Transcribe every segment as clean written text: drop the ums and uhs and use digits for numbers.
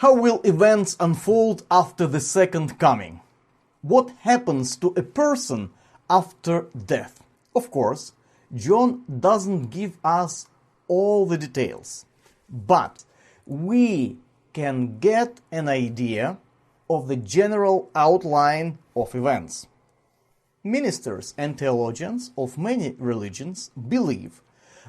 How will events unfold after the second coming? What happens to a person after death? Of course, John doesn't give us all the details, but we can get an idea of the general outline of events. Ministers and theologians of many religions believe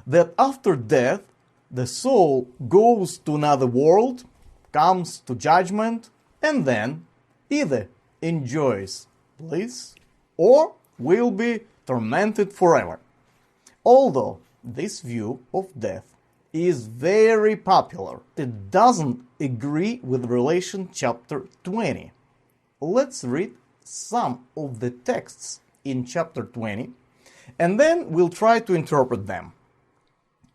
that after death, the soul goes to another world, comes to judgment, and then either enjoys bliss or will be tormented forever. Although this view of death is very popular, it doesn't agree with Revelation chapter 20. Let's read some of the texts in chapter 20, and then we'll try to interpret them.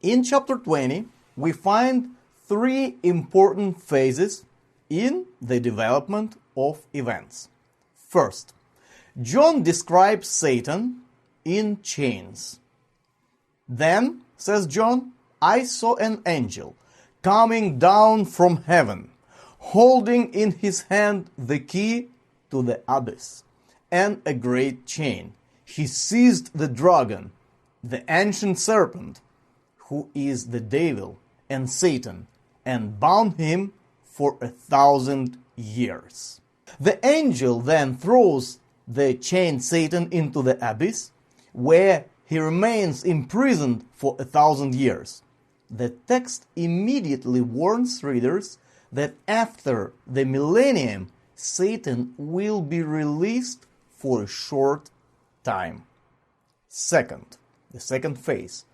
In chapter 20, we find three important phases in the development of events. First, John describes Satan in chains. Then, says John, I saw an angel coming down from heaven, holding in his hand the key to the abyss and a great chain. He seized the dragon, the ancient serpent, who is the devil and Satan, and bound him for 1,000 years. The angel then throws the chained Satan into the abyss, where he remains imprisoned for 1,000 years. The text immediately warns readers that after the millennium, Satan will be released for a short time. Second, the second phase.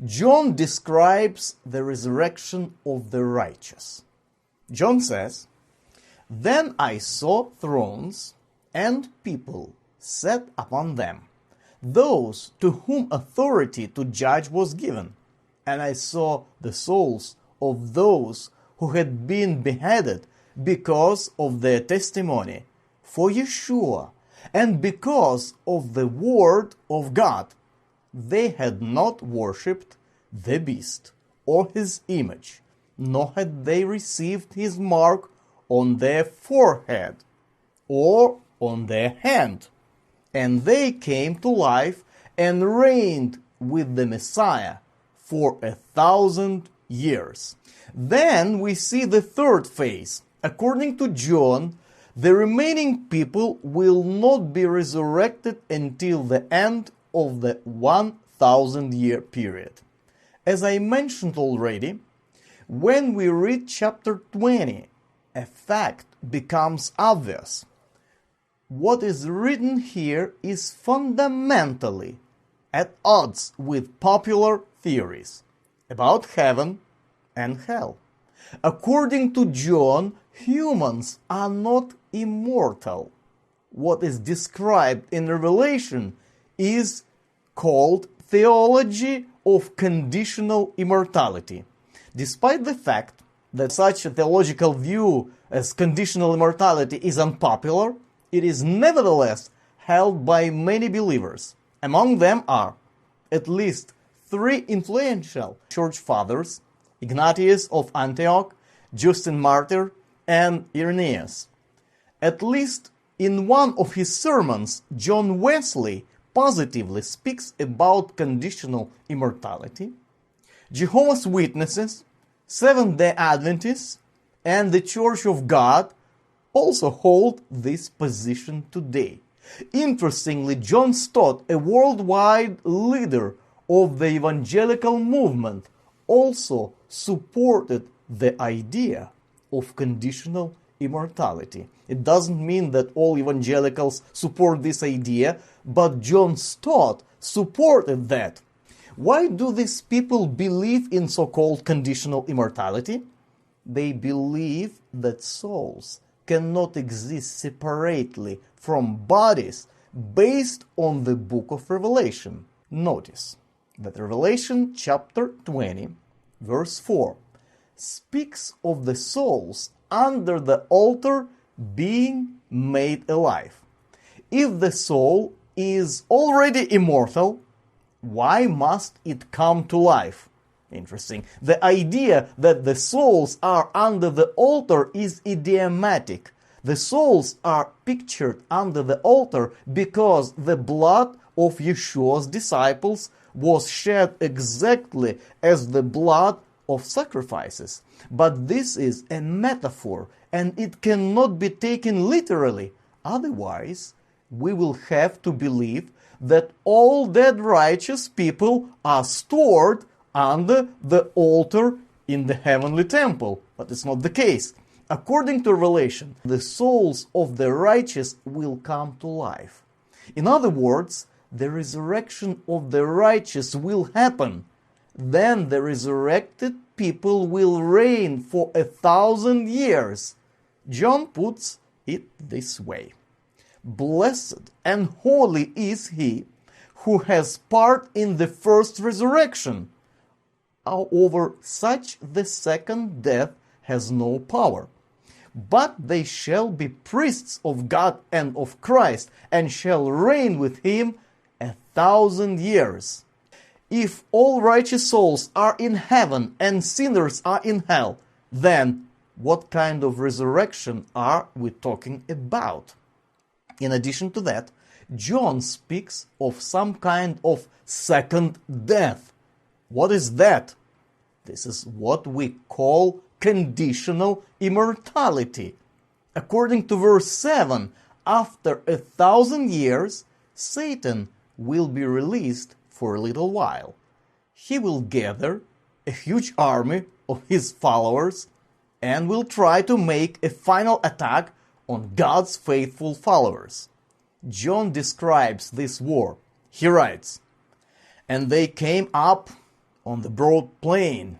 John describes the resurrection of the righteous. John says, Then I saw thrones and people set upon them, those to whom authority to judge was given. And I saw the souls of those who had been beheaded because of their testimony for Yeshua and because of the word of God. They had not worshipped the beast or his image, nor had they received his mark on their forehead or on their hand. And they came to life and reigned with the Messiah for 1,000 years. Then we see the third phase. According to John, the remaining people will not be resurrected until the end of the 1,000-year period. As I mentioned already, when we read chapter 20, a fact becomes obvious. What is written here is fundamentally at odds with popular theories about heaven and hell. According to John, humans are not immortal. What is described in Revelation is called theology of conditional immortality. Despite the fact that such a theological view as conditional immortality is unpopular, it is nevertheless held by many believers. Among them are at least three influential church fathers: Ignatius of Antioch, Justin Martyr, and Irenaeus. At least in one of his sermons, John Wesley positively speaks about conditional immortality. Jehovah's Witnesses, Seventh-day Adventists, and the Church of God also hold this position today. Interestingly, John Stott, a worldwide leader of the evangelical movement, also supported the idea of conditional immortality. It doesn't mean that all evangelicals support this idea, but John Stott supported that. Why do these people believe in so-called conditional immortality? They believe that souls cannot exist separately from bodies based on the book of Revelation. Notice that Revelation chapter 20, verse 4, speaks of the souls under the altar being made alive. If the soul is already immortal, why must it come to life? Interesting. The idea that the souls are under the altar is idiomatic. The souls are pictured under the altar because the blood of Yeshua's disciples was shed exactly as the blood of sacrifices. But this is a metaphor, and it cannot be taken literally. Otherwise, we will have to believe that all dead righteous people are stored under the altar in the heavenly temple. But it's not the case. According to Revelation, the souls of the righteous will come to life. In other words, the resurrection of the righteous will happen. Then the resurrected people will reign for 1,000 years. John puts it this way: Blessed and holy is he who has part in the first resurrection. Over such the second death has no power. But they shall be priests of God and of Christ, and shall reign with him 1,000 years. If all righteous souls are in heaven and sinners are in hell, then what kind of resurrection are we talking about? In addition to that, John speaks of some kind of second death. What is that? This is what we call conditional immortality. According to verse 7, after 1,000 years, Satan will be released for a little while. He will gather a huge army of his followers and will try to make a final attack on God's faithful followers. John describes this war. He writes, "And they came up on the broad plain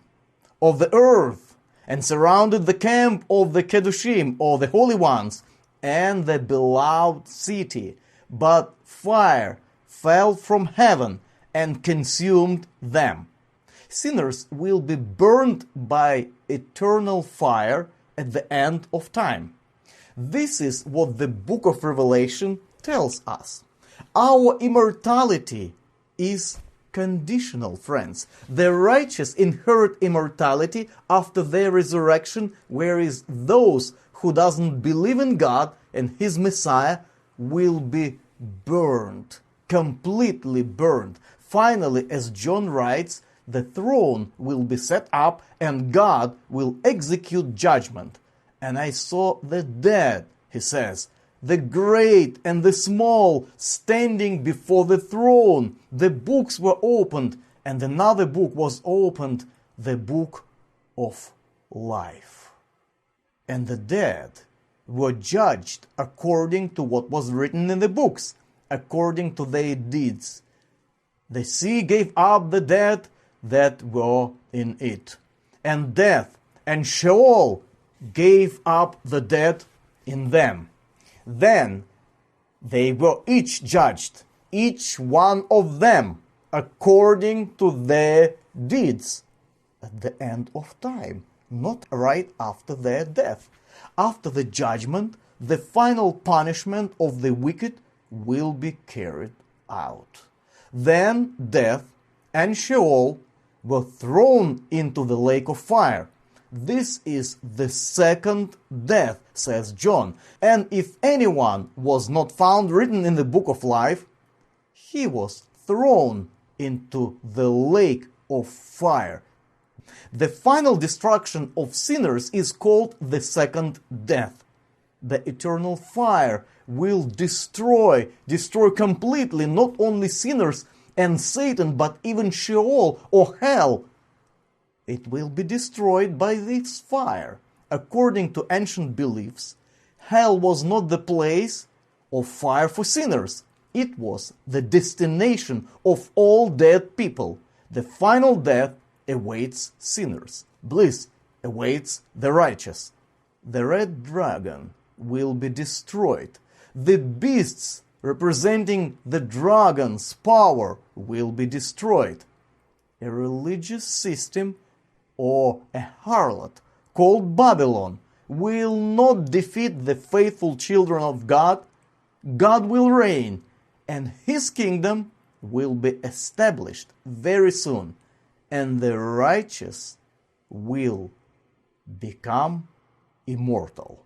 of the earth, and surrounded the camp of the Kedushim, or the holy ones, and the beloved city. But fire fell from heaven and consumed them." Sinners will be burned by eternal fire at the end of time. This is what the book of Revelation tells us. Our immortality is conditional, friends. The righteous inherit immortality after their resurrection, whereas those who doesn't believe in God and His Messiah will be burned, completely burned. Finally, as John writes, the throne will be set up and God will execute judgment. "And I saw the dead," he says, "the great and the small, standing before the throne. The books were opened, and another book was opened, the book of life. And the dead were judged according to what was written in the books, according to their deeds. The sea gave up the dead that were in it, and death and Sheol gave up the dead in them. Then they were each judged, each one of them, according to their deeds, at the end of time, not right after their death. After the judgment, the final punishment of the wicked will be carried out. Then death and Sheol were thrown into the lake of fire. This is the second death, says John. And if anyone was not found written in the book of life, he was thrown into the lake of fire. The final destruction of sinners is called the second death. The eternal fire will destroy completely not only sinners and Satan, but even Sheol or hell. It will be destroyed by this fire. According to ancient beliefs, hell was not the place of fire for sinners. It was the destination of all dead people. The final death awaits sinners. Bliss awaits the righteous. The red dragon will be destroyed. The beasts representing the dragon's power will be destroyed. A religious system or a harlot called Babylon will not defeat the faithful children of God. God will reign, and His kingdom will be established very soon. and the righteous will become immortal.